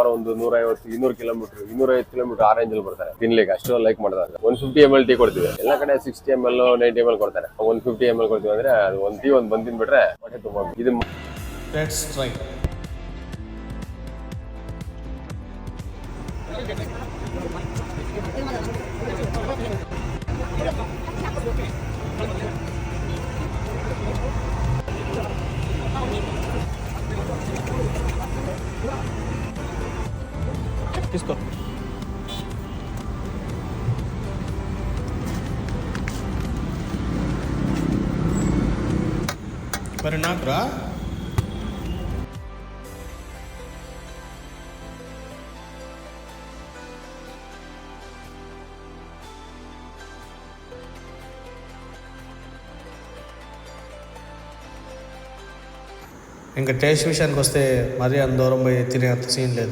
ಒಂದು 150 200 kilometre 250 kilometre ಆ range ಅಲ್ಲಿ ಬರ್ತಾರೆ ತಿನ್ಲಿಕ್ಕೆ. ಅಷ್ಟು ಲೈಕ್ ಮಾಡ್ತಾರೆ. 150 ml ಟೀ ಕೊಡ್ತೀವಿ. ಎಲ್ಲ ಕಡೆ 60 ml 90 ml ಕೊಡ್ತಾರೆ. 150 ml ಕೊಡ್ತೀವಿ ಅಂದ್ರೆ ಅದು ಒಂದ್ ಟೀ ಒಂದ್ ಬಂದ್ ತಿನ್ಬಿಟ್ರೆ ಹೊಟ್ಟೆ ತುಂಬ. ಇದು ಲೆಟ್ಸ್ ಟ್ರೈ. తీసుకో. మరి నాకు రా. ఇంకా టేస్ట్ విషయానికి వస్తే మరీ అంత దూరం పోయి తినే అంత సీన్ లేదు.